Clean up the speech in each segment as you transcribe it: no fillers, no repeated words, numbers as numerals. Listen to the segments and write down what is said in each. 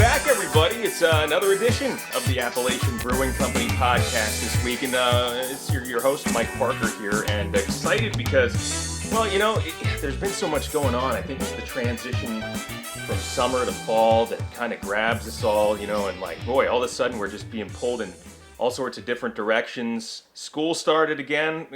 back, everybody. It's another edition of the Appalachian Brewing Company podcast this week, and it's your host, Mike Parker here, and excited because, well, there's been so much going on. I think it's the transition from summer to fall that kind of grabs us all, and boy, all of a sudden we're just being pulled in all sorts of different directions. School started again,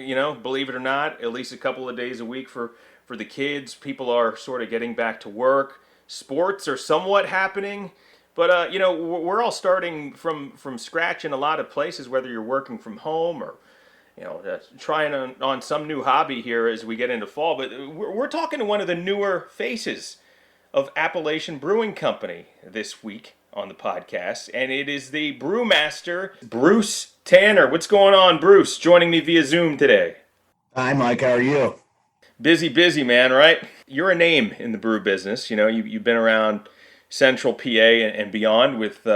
believe it or not, at least a couple of days a week for the kids. People are sort of getting back to work. Sports are somewhat happening. But, we're all starting from scratch in a lot of places, whether you're working from home or, trying on some new hobby here as we get into fall. But we're talking to one of the newer faces of Appalachian Brewing Company this week on the podcast. And it is the Brewmaster, Bruce Tanner. What's going on, Bruce? Joining me via Zoom today. Hi, Mike. How are you? Busy, man, right? You're a name in the brew business. You've been around Central PA and beyond with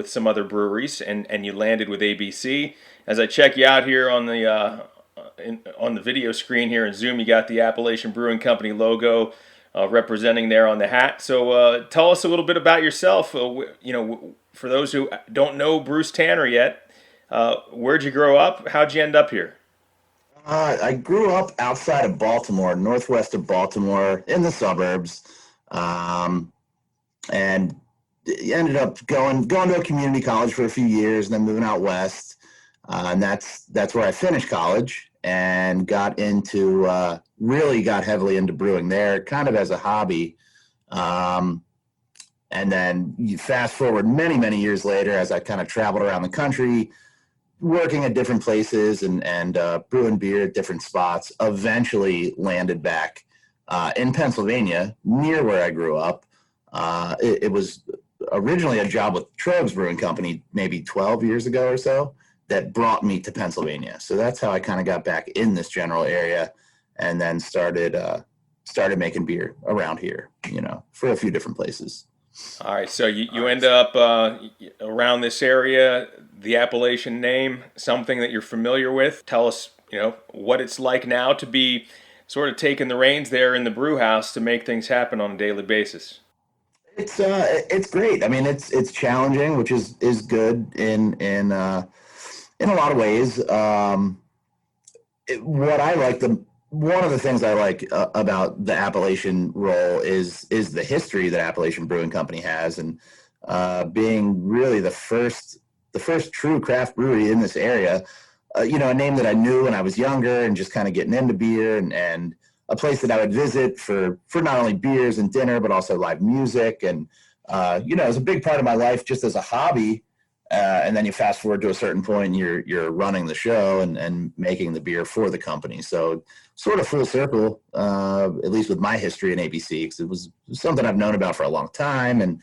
some other breweries, and you landed with ABC. As I check you out here on the video screen here in Zoom, you got the Appalachian Brewing Company logo representing there on the hat. So tell us a little bit about yourself. For those who don't know Bruce Tanner yet, where'd you grow up? How'd you end up here? I grew up outside of Baltimore, northwest of Baltimore, in the suburbs, and ended up going to a community college for a few years, and then moving out west. And that's where I finished college and really got heavily into brewing there, kind of as a hobby. And then you fast forward many years later, as I kind of traveled around the country, working at different places and brewing beer at different spots, eventually landed back in Pennsylvania, near where I grew up. It was originally a job with Trogs Brewing Company maybe 12 years ago or so that brought me to Pennsylvania. So that's how I kind of got back in this general area, and then started making beer around here, for a few different places. All right, so you end up around this area, the Appalachian name, something that you're familiar with. Tell us, what it's like now to be sort of taking the reins there in the brew house to make things happen on a daily basis. It's great. I mean, it's challenging, which is good in a lot of ways. One of the things I like about the Appalachian role is the history that Appalachian Brewing Company has, and being really the first true craft brewery in this area. A name that I knew when I was younger and just kind of getting into beer, and a place that I would visit for not only beers and dinner, but also live music. And, it was a big part of my life just as a hobby. And then you fast forward to a certain point, and you're running the show and making the beer for the company. So sort of full circle, at least with my history in ABC, because it was something I've known about for a long time, and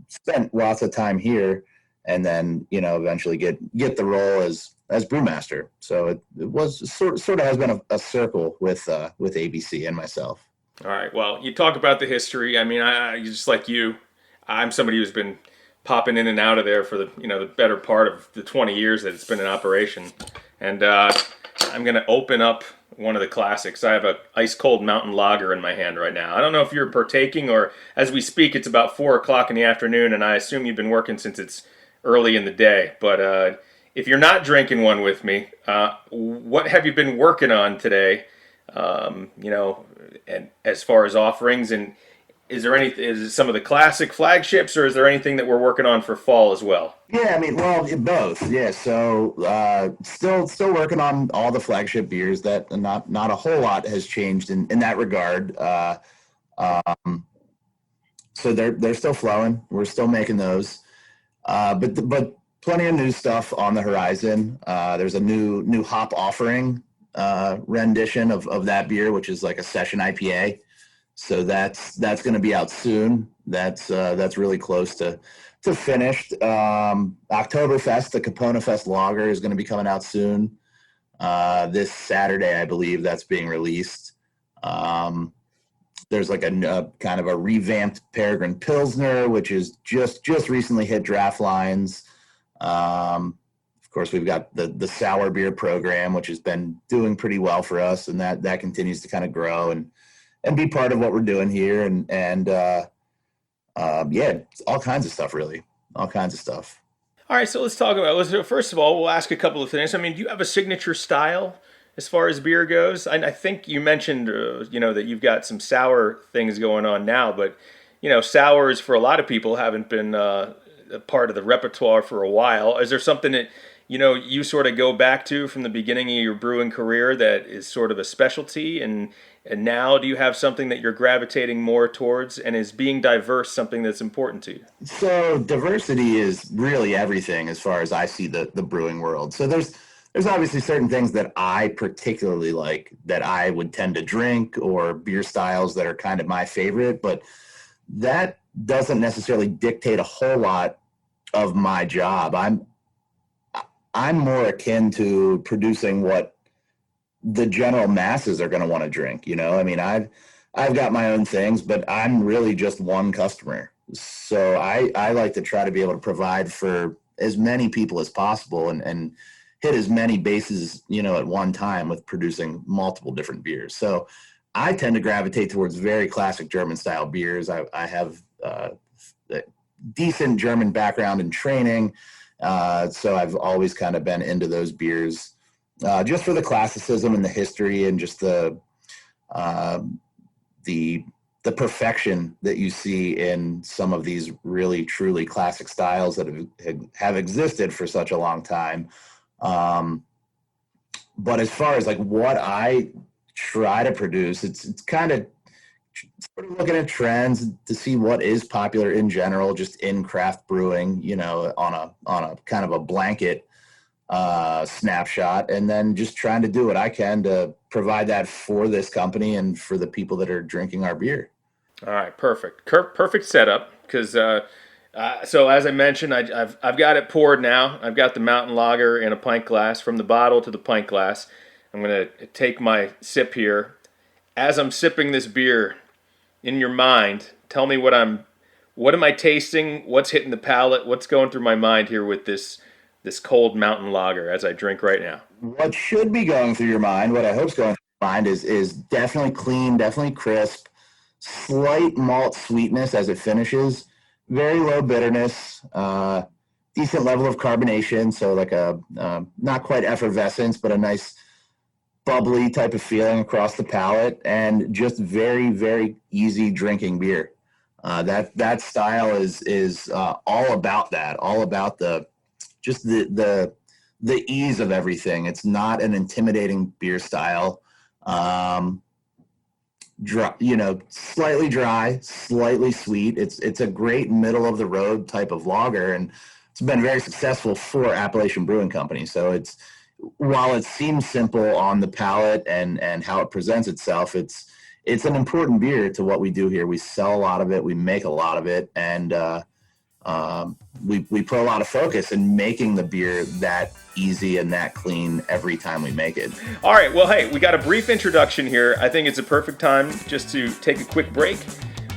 spent lots of time here, and then, eventually get the role as brewmaster. So it was sort of has been a circle with ABC and myself. All right, well, you talk about the history. I mean, I just like you, I'm somebody who's been popping in and out of there for the better part of the 20 years that it's been in operation. And I'm going to open up one of the classics. I have a ice cold mountain lager in my hand right now. I don't know if you're partaking, or as we speak, it's about 4 o'clock in the afternoon, and I assume you've been working since it's early in the day. But if you're not drinking one with me, what have you been working on today? And as far as offerings, and is it some of the classic flagships, or is there anything that we're working on for fall as well? Yeah, I mean, well, both. Yeah, so still working on all the flagship beers. That not a whole lot has changed in that regard. So they're still flowing. We're still making those, but plenty of new stuff on the horizon. There's a new hop offering rendition of that beer, which is like a session IPA. So that's going to be out soon. That's really close to finished. Oktoberfest, the Capona Fest Lager, is going to be coming out soon. This Saturday, I believe, that's being released. There's like a kind of a revamped Peregrine Pilsner, which is just recently hit draft lines. Of course, we've got the sour beer program, which has been doing pretty well for us, and that continues to kind of grow and be part of what we're doing here. And Yeah, all kinds of stuff, really, all kinds of stuff. All right, so let's talk about. First of all, we'll ask a couple of things. I mean, do you have a signature style as far as beer goes? I think you mentioned, that you've got some sour things going on now, but sours for a lot of people haven't been a part of the repertoire for a while. Is there something that you sort of go back to from the beginning of your brewing career that is sort of a specialty, and now do you have something that you're gravitating more towards, and is being diverse something that's important to you? So diversity is really everything as far as I see the brewing world. So there's obviously certain things that I particularly like that I would tend to drink, or beer styles that are kind of my favorite, but that doesn't necessarily dictate a whole lot of my job. I'm more akin to producing what the general masses are going to want to drink. I mean, I've got my own things, but I'm really just one customer. So I like to try to be able to provide for as many people as possible, and hit as many bases, at one time with producing multiple different beers. So I tend to gravitate towards very classic German style beers. I have a decent German background and training. So I've always kind of been into those beers, just for the classicism and the history, and just the perfection that you see in some of these really truly classic styles that have existed for such a long time. But as far as like what I try to produce, it's kind of sort of looking at trends to see what is popular in general, just in craft brewing, on a kind of a blanket snapshot, and then just trying to do what I can to provide that for this company and for the people that are drinking our beer. All right, perfect. Perfect setup. Because so as I mentioned, I've got it poured now. I've got the mountain lager in a pint glass, from the bottle to the pint glass. I'm gonna take my sip here. As I'm sipping this beer, in your mind, tell me what am I tasting? What's hitting the palate? What's going through my mind here with this cold mountain lager as I drink right now? What should be going through your mind, what I hope's going through your mind, is definitely clean, definitely crisp, slight malt sweetness as it finishes, very low bitterness, decent level of carbonation, so like a not quite effervescence, but a nice bubbly type of feeling across the palate, and just very, very easy drinking beer. That style is all about that, all about the ease of everything. It's not an intimidating beer style. Dry, slightly dry, slightly sweet. It's a great middle of the road type of lager, and it's been very successful for Appalachian Brewing Company. So while it seems simple on the palate and how it presents itself, it's an important beer to what we do here. We sell a lot of it, we make a lot of it, and we put a lot of focus in making the beer that easy and that clean every time we make it. All right, well, hey, we got a brief introduction here. I think it's a perfect time just to take a quick break.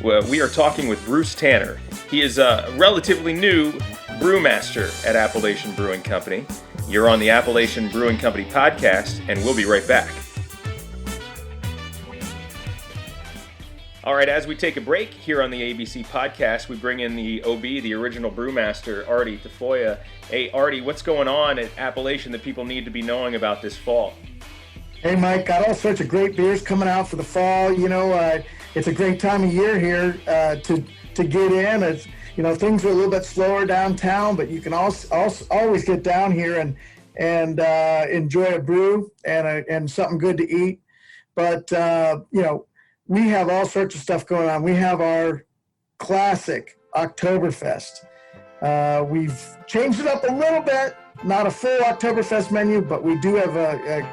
We are talking with Bruce Tanner. He is a relatively new brewmaster at Appalachian Brewing Company. You're on the Appalachian Brewing Company podcast, and we'll be right back. All right, as we take a break here on the ABC podcast, we bring in the OB, the original brewmaster, Artie Tafoya. Hey, Artie, what's going on at Appalachian that people need to be knowing about this fall? Hey, Mike, got all sorts of great beers coming out for the fall. It's a great time of year here to get in. It's, things are a little bit slower downtown, but you can also always get down here and enjoy a brew and something good to eat. But, we have all sorts of stuff going on. We have our classic Oktoberfest. We've changed it up a little bit, not a full Oktoberfest menu, but we do have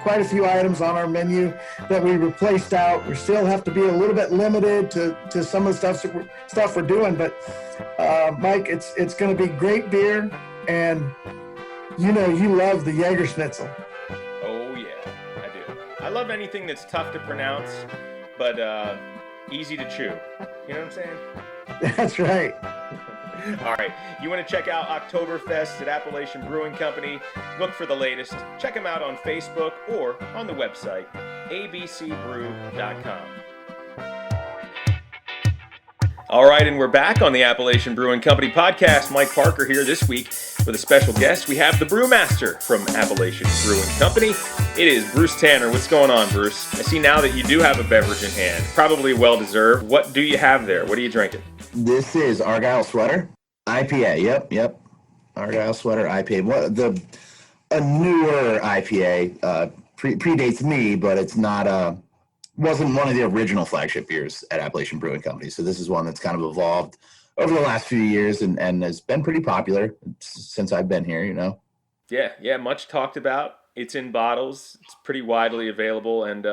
quite a few items on our menu that we replaced out. We still have to be a little bit limited to some of the stuff we're doing, but Mike, it's going to be great beer, and you love the Jaeger Schnitzel. Oh yeah, I do. I love anything that's tough to pronounce, but easy to chew. You know what I'm saying? That's right. All right, you want to check out Oktoberfest at Appalachian Brewing Company? Look for the latest. Check them out on Facebook or on the website, abcbrew.com. All right, and we're back on the Appalachian Brewing Company podcast. Mike Parker here this week with a special guest. We have the Brewmaster from Appalachian Brewing Company. It is Bruce Tanner. What's going on, Bruce? I see now that you do have a beverage in hand, probably well-deserved. What do you have there? What are you drinking? This is Argyle Sweater IPA. Yep. Argyle Sweater IPA. A newer IPA predates me, but it's not wasn't one of the original flagship beers at Appalachian Brewing Company. So this is one that's kind of evolved over the last few years and has been pretty popular since I've been here, Yeah, much talked about. It's in bottles. It's pretty widely available, and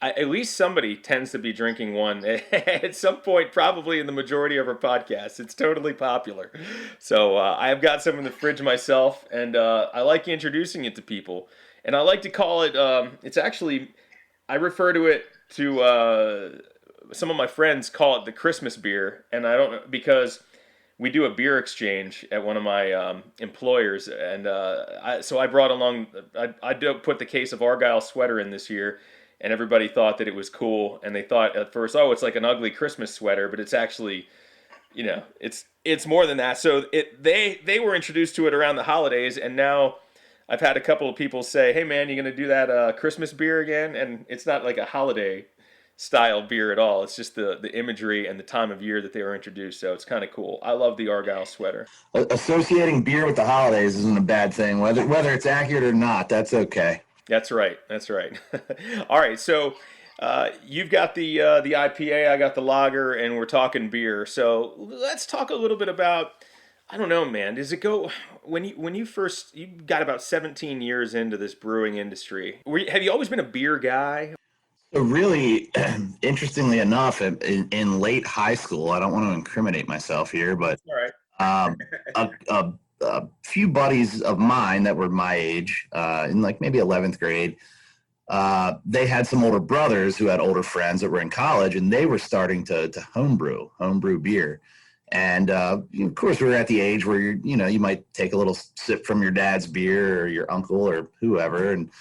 at least somebody tends to be drinking one at some point, probably in the majority of our podcasts. It's totally popular. So I've got some in the fridge myself, and I like introducing it to people. And I like to call it, it's actually, I refer to it to, some of my friends call it the Christmas beer, and I don't know, because we do a beer exchange at one of my employers, and so I brought along, I put the case of Argyle Sweater in this year, and everybody thought that it was cool, and they thought at first, oh, it's like an ugly Christmas sweater, but it's actually, it's more than that. So they were introduced to it around the holidays, and now I've had a couple of people say, hey man, you gonna do that Christmas beer again? And it's not like a holiday style beer at all. It's just the imagery and the time of year that they were introduced. So it's kind of cool. I love the Argyle Sweater. Associating beer with the holidays isn't a bad thing. Whether it's accurate or not, that's okay. That's right. All right. So you've got the IPA, I got the lager, and we're talking beer. So let's talk a little bit about, I don't know, man. Does it go when you got about 17 years into this brewing industry? Have you always been a beer guy? So really, interestingly enough, in late high school, I don't want to incriminate myself here, but All right. a few buddies of mine that were my age, in like maybe 11th grade, they had some older brothers who had older friends that were in college, and they were starting to homebrew beer. And of course, we were at the age where you might take a little sip from your dad's beer or your uncle or whoever, and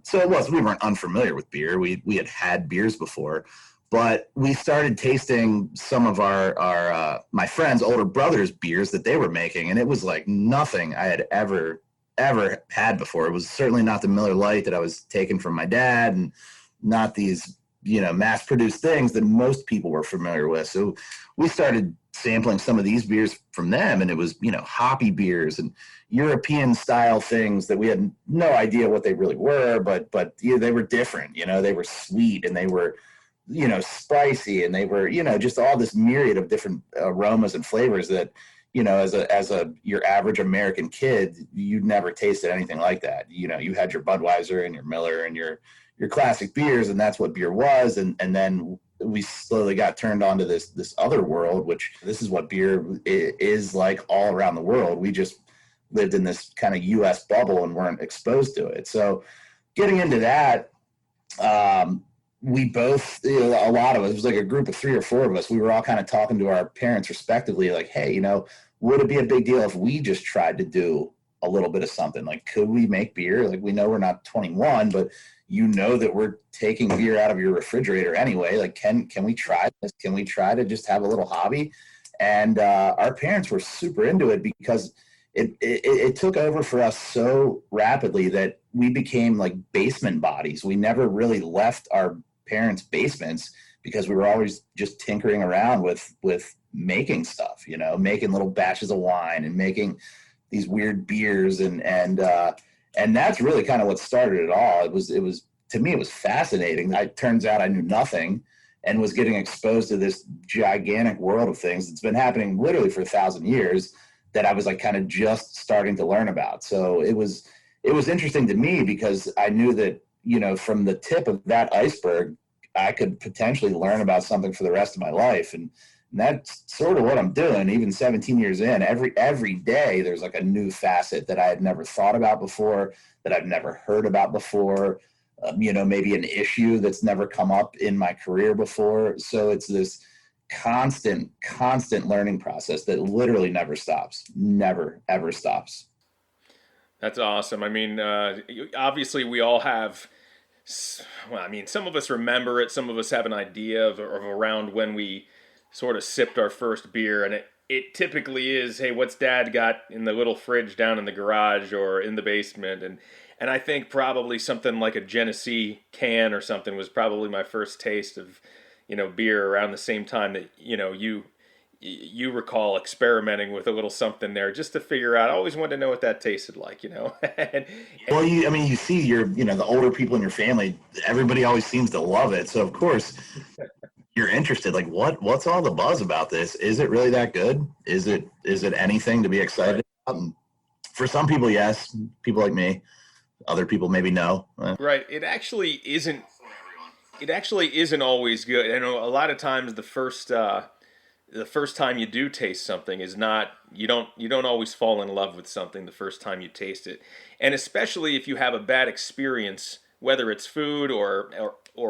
so we weren't unfamiliar with beer. We had beers before, but we started tasting some of our my friends' older brothers' beers that they were making, and it was like nothing I had ever had before. It was certainly not the Miller Lite that I was taking from my dad, and not these mass-produced things that most people were familiar with. So we started sampling some of these beers from them, and it was hoppy beers and European style things that we had no idea what they really were, but they were different. They were sweet, and they were spicy, and they were just all this myriad of different aromas and flavors that as your average American kid, you'd never tasted anything like that. You had your Budweiser and your Miller and your classic beers, and that's what beer was. And then we slowly got turned on to this other world, which this is what beer is like all around the world. We just lived in this kind of US bubble and weren't exposed to it. So getting into that, we both, a lot of us, it was like a group of 3 or 4 of us, we were all kind of talking to our parents respectively, like, hey, would it be a big deal if we just tried to do a little bit of something? Like, could we make beer? Like, we know we're not 21, but that we're taking beer out of your refrigerator anyway. Like, can we try this? Can we try to just have a little hobby? And our parents were super into it because it took over for us so rapidly that we became like basement bodies. We never really left our parents' basements because we were always just tinkering around with making stuff, making little batches of wine and making these weird beers, and that's really kind of what started it all. It was to me, it was fascinating. It turns out I knew nothing and was getting exposed to this gigantic world of things that's been happening literally for 1,000 years that I was like kind of just starting to learn about. So it was interesting to me because I knew that, from the tip of that iceberg, I could potentially learn about something for the rest of my life. And that's sort of what I'm doing. Even 17 years in, every day there's like a new facet that I had never thought about before, that I've never heard about before, maybe an issue that's never come up in my career before. So it's this constant learning process that literally never stops, never, ever stops. That's awesome. I mean, obviously we all have, some of us remember it. Some of us have an idea of around when we sort of sipped our first beer, and it typically is, hey, what's Dad got in the little fridge down in the garage or in the basement, and I think probably something like a Genesee can or something was probably my first taste of, beer around the same time that, you recall experimenting with a little something there just to figure out. I always wanted to know what that tasted like, Well, you see the older people in your family, everybody always seems to love it. So of course you're interested, like what's all the buzz about this? Is it really that good? Is it anything to be excited about? And for some people, yes, people like me, other people maybe no. Right. It actually isn't always good. I know a lot of times the first time you do taste something is not, you don't always fall in love with something the first time you taste it. And especially if you have a bad experience, whether it's food or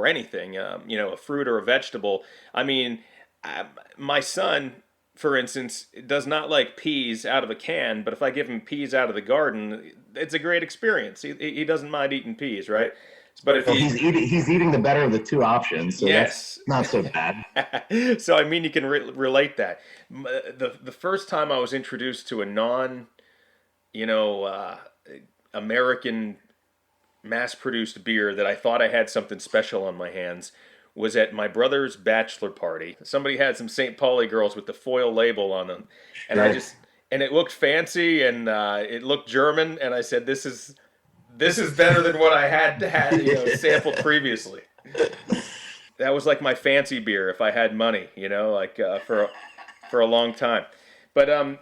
anything, a fruit or a vegetable. I mean, my son, for instance, does not like peas out of a can, but if I give him peas out of the garden, it's a great experience. He doesn't mind eating peas, right? But if he's eating the better of the two options, so yes, that's not so bad. So I mean, you can relate that. The first time I was introduced to a American mass-produced beer that I thought I had something special on my hands was at my brother's bachelor party. Somebody had some St. Pauli girls with the foil label on them, and and it looked fancy and it looked German, and I said, This is better than what I had sampled previously. That was like my fancy beer if I had money, for a long time. But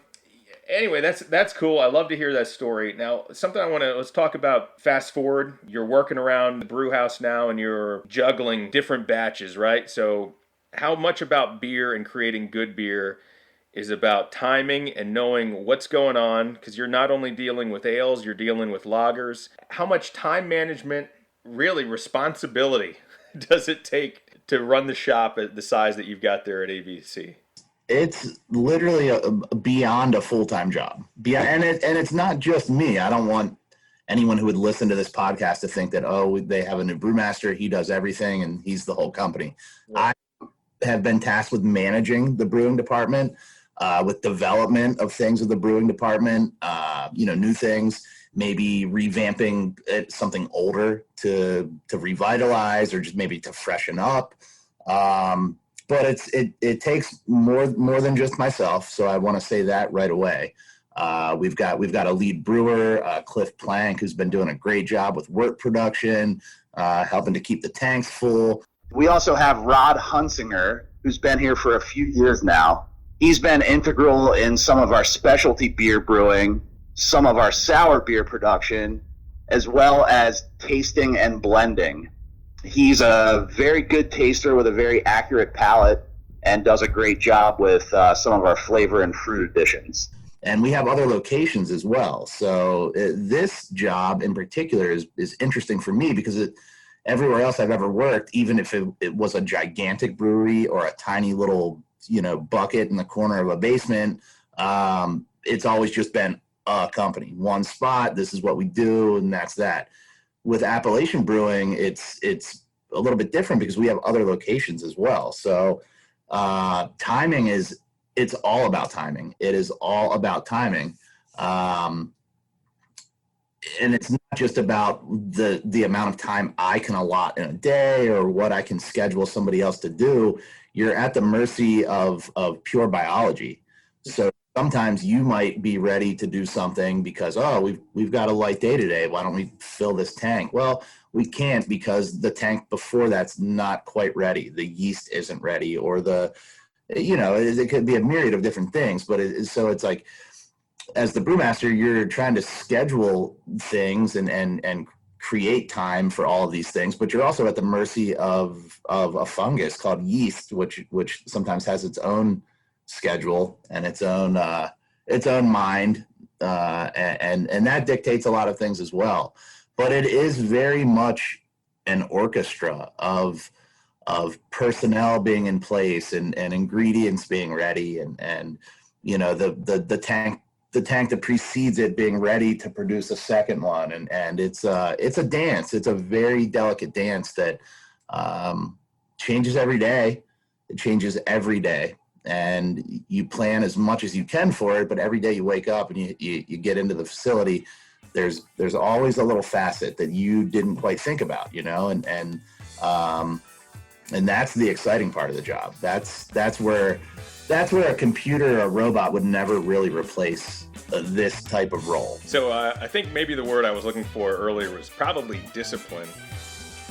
anyway, that's cool. I love to hear that story. Now, something let's talk about. Fast forward, you're working around the brew house now, and you're juggling different batches, right? So, how much about beer and creating good beer is about timing and knowing what's going on, because you're not only dealing with ales, you're dealing with lagers. How much time management, really responsibility, does it take to run the shop at the size that you've got there at ABC? It's literally beyond a full-time job. And it's not just me. I don't want anyone who would listen to this podcast to think that, they have a new brewmaster, he does everything, and he's the whole company. Yeah. I have been tasked with managing the brewing department, with development of things with the brewing department, new things, maybe revamping something older to revitalize or just maybe to freshen up. But it takes more than just myself. So I want to say that right away. We've got a lead brewer, Cliff Plank, who's been doing a great job with wort production, helping to keep the tanks full. We also have Rod Hunsinger, who's been here for a few years now. He's been integral in some of our specialty beer brewing, some of our sour beer production, as well as tasting and blending. He's a very good taster with a very accurate palate and does a great job with some of our flavor and fruit additions. And we have other locations as well. So this job in particular is interesting for me because everywhere else I've ever worked, even if it was a gigantic brewery or a tiny little bucket in the corner of a basement, it's always just been a company, one spot. This is what we do, and that's that. With Appellation Brewing, it's a little bit different because we have other locations as well. So timing it's all about timing. It is all about timing. And it's not just about the amount of time I can allot in a day or what I can schedule somebody else to do. You're at the mercy of pure biology. So sometimes you might be ready to do something because, we've got a light day today. Why don't we fill this tank? Well, we can't because the tank before that's not quite ready. The yeast isn't ready, or it could be a myriad of different things. But so it's like, as the brewmaster, you're trying to schedule things and create time for all of these things, but you're also at the mercy of a fungus called yeast, which sometimes has its own schedule and its own mind, and that dictates a lot of things as well. But it is very much an orchestra of personnel being in place and ingredients being ready and the tank that precedes it being ready to produce a second one, and it's a dance. It's a very delicate dance that changes every day. It changes every day, and you plan as much as you can for it, but every day you wake up and you get into the facility, there's always a little facet that you didn't quite think about, and that's the exciting part of the job. That's where a computer or a robot would never really replace this type of role. So I think maybe the word I was looking for earlier was probably discipline,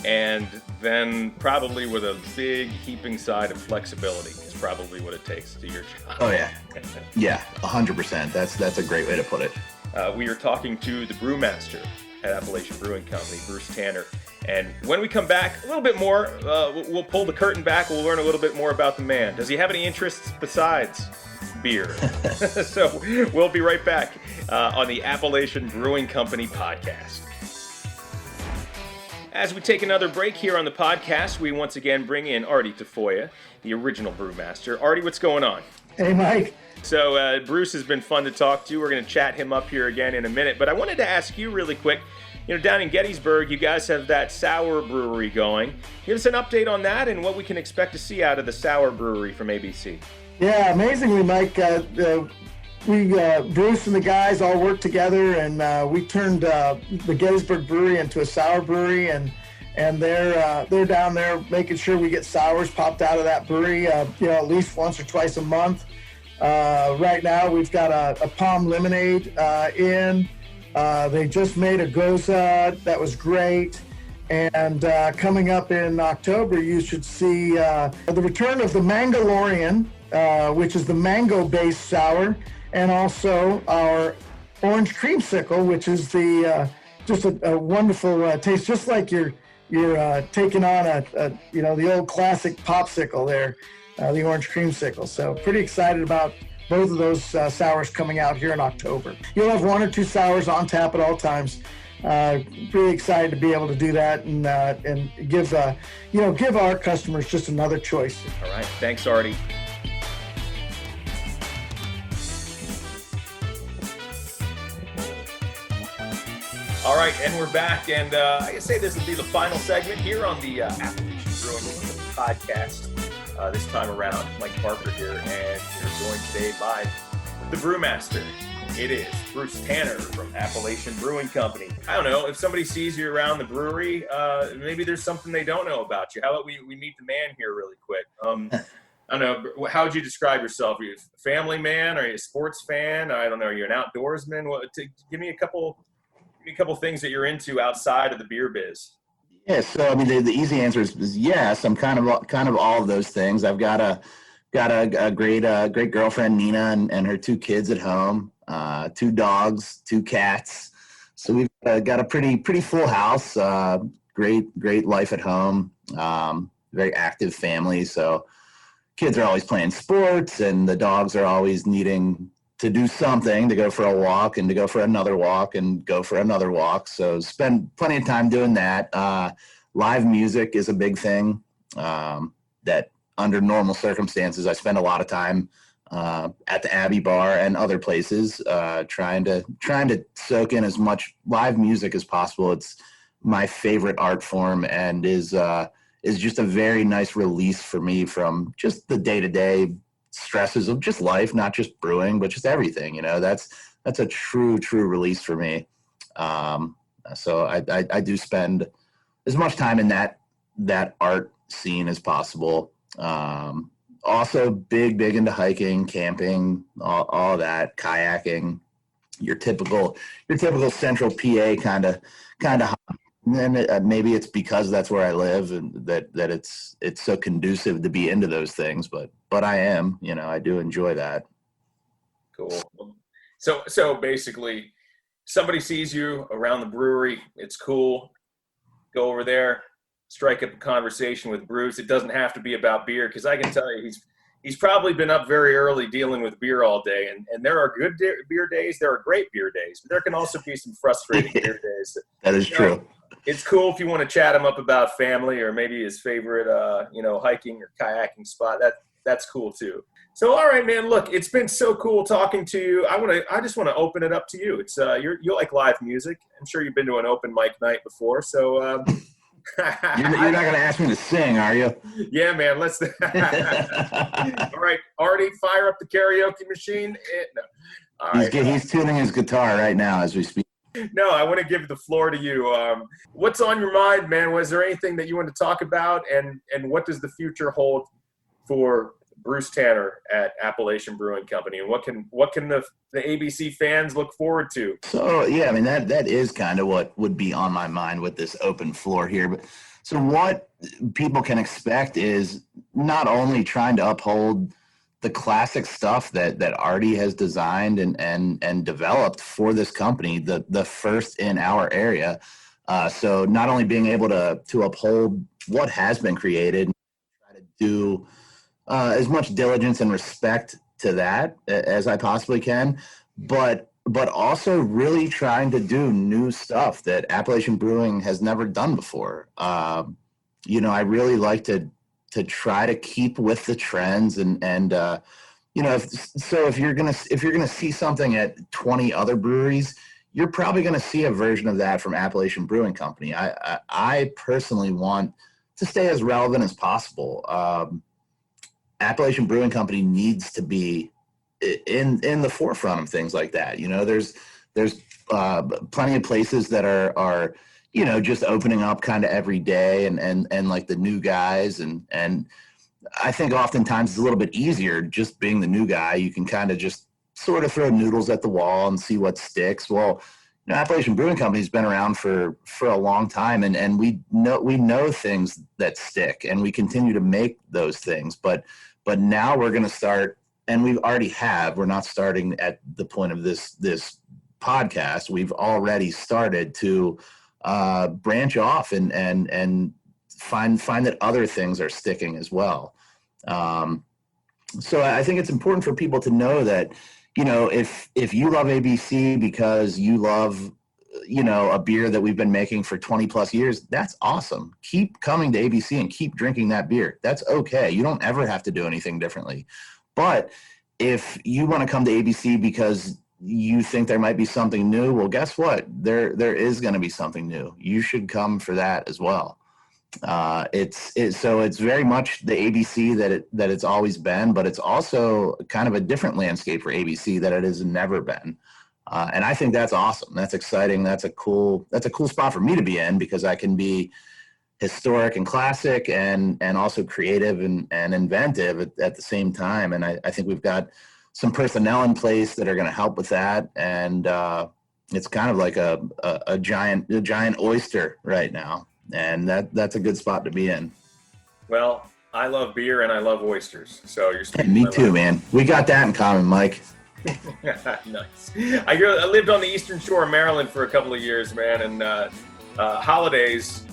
and then probably with a big heaping side of flexibility is probably what it takes to do your job. Oh yeah, yeah, 100%. That's a great way to put it. We are talking to the Brewmaster at Appalachian Brewing Company, Bruce Tanner. And when we come back, a little bit more, we'll pull the curtain back. We'll learn a little bit more about the man. Does he have any interests besides beer? So we'll be right back on the Appalachian Brewing Company podcast. As we take another break here on the podcast, we once again bring in Artie Tafoya, the original Brewmaster. Artie, what's going on? Hey, Mike. So Bruce has been fun to talk to. We're going to chat him up here again in a minute. But I wanted to ask you really quick, down in Gettysburg, you guys have that sour brewery going. Give us an update on that and what we can expect to see out of the sour brewery from ABC. Yeah, amazingly, Mike, Bruce and the guys all worked together, and we turned the Gettysburg Brewery into a sour brewery, and they're down there making sure we get sours popped out of that brewery, at least once or twice a month. Right now, we've got a palm lemonade in. They just made a Goza that was great. And coming up in October, you should see the return of the Mangalorean, which is the mango-based sour, and also our orange creamsicle, which is the just a wonderful taste, just like you're taking on the old classic popsicle there, the orange creamsicle. So pretty excited about both of those sours coming out here in October. You'll have one or two sours on tap at all times. Really excited to be able to do that and give our customers just another choice. All right, thanks, Artie. All right, and we're back, and I say this will be the final segment here on the Appalachian Brewing podcast. This time around, Mike Parker here, and we're joined today by the Brewmaster. It is Bruce Tanner from Appalachian Brewing Company. I don't know, if somebody sees you around the brewery, maybe there's something they don't know about you. How about we meet the man here really quick? I don't know, how would you describe yourself? Are you a family man? Are you a sports fan? I don't know, are you an outdoorsman? Give me a couple things that you're into outside of the beer biz. Yeah, so I mean, the easy answer is yes. I'm kind of all of those things. I've got a great girlfriend, Nina, and her two kids at home, 2 dogs, 2 cats. So we've got a pretty full house. Great life at home. Very active family. So kids are always playing sports, and the dogs are always needing to do something, to go for a walk and to go for another walk and go for another walk. So spend plenty of time doing that. Live music is a big thing that under normal circumstances, I spend a lot of time at the Abbey Bar and other places trying to soak in as much live music as possible. It's my favorite art form and is just a very nice release for me from just the day-to-day stresses of just life, not just brewing, but just everything. That's a true release for me. So I do spend as much time in that art scene as possible. Also big into hiking, camping, all that, kayaking, your typical central PA kind of and maybe it's because that's where I live and that it's so conducive to be into those things, but I am, I do enjoy that. Cool. So basically somebody sees you around the brewery, it's cool, go over there, strike up a conversation with Bruce. It doesn't have to be about beer, because I can tell you he's probably been up very early dealing with beer all day, and there are good beer days, there are great beer days, but there can also be some frustrating beer days. That is true. It's cool if you want to chat him up about family or maybe his favorite hiking or kayaking spot. That's cool too. So all right, man, look, it's been so cool talking to you. I just want to open it up to you. It's you like live music. I'm sure you've been to an open mic night before. So You're not going to ask me to sing, are you? Yeah, man. Let's. All right, Artie, fire up the karaoke machine. No. All right. He's tuning his guitar right now as we speak. No, I want to give the floor to you. What's on your mind, man? Was there anything that you want to talk about, and what does the future hold for Bruce Tanner at Appalachian Brewing Company, and what can the ABC fans look forward to? So yeah, I mean that is kind of what would be on my mind with this open floor here. But so what people can expect is not only trying to uphold the classic stuff that Artie has designed and developed for this company, the first in our area. So not only being able to uphold what has been created, try to do as much diligence and respect to that as I possibly can, but also really trying to do new stuff that Appalachian Brewing has never done before. I really like to try to keep with the trends and if you're gonna see something at 20 other breweries, you're probably gonna see a version of that from Appalachian Brewing Company. I personally want to stay as relevant as possible. Appalachian Brewing Company needs to be in the forefront of things like that. There's plenty of places that are just opening up kind of every day and like the new guys and I think oftentimes it's a little bit easier just being the new guy. You can kind of just sort of throw noodles at the wall and see what sticks. Well, Appalachian Brewing Company has been around for a long time, and we know things that stick, and we continue to make those things. But now we're going to start, and we already have. We're not starting at the point of this podcast. We've already started to branch off and find that other things are sticking as well. So I think it's important for people to know that, if you love ABC because you love, a beer that we've been making for 20 plus years, that's awesome. Keep coming to ABC and keep drinking that beer. That's okay. You don't ever have to do anything differently. But if you want to come to ABC because you think there might be something new, well, guess what? There is going to be something new. You should come for that as well. So it's very much the ABC that it's always been, but it's also kind of a different landscape for ABC that it has never been. And I think that's awesome. That's exciting. That's a cool spot for me to be in, because I can be historic and classic and also creative and inventive at the same time. And I think we've got some personnel in place that are going to help with that. And it's kind of like a giant oyster right now. And that's a good spot to be in. Well, I love beer and I love oysters. So you're speaking. Me too, man. We got that in common, Mike. Nice. I lived on the Eastern Shore of Maryland for a couple of years, man, and holidays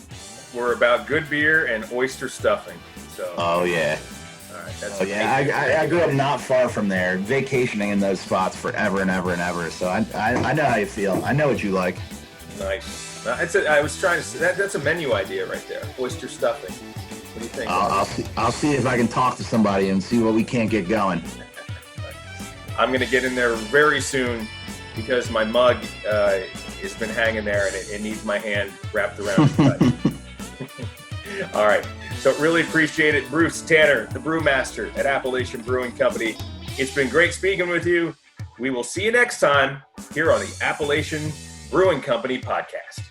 were about good beer and oyster stuffing. So. Oh yeah. All right. That's I grew up not far from there, vacationing in those spots forever and ever and ever. So I know how you feel. I know what you like. Nice. I was trying to say that's a menu idea right there. Oyster stuffing. What do you think? I'll see if I can talk to somebody and see what we can't get going. I'm going to get in there very soon because my mug has been hanging there and it needs my hand wrapped around it. All right. So really appreciate it. Bruce Tanner, the Brewmaster at Appalachian Brewing Company. It's been great speaking with you. We will see you next time here on the Appalachian Brewing Company podcast.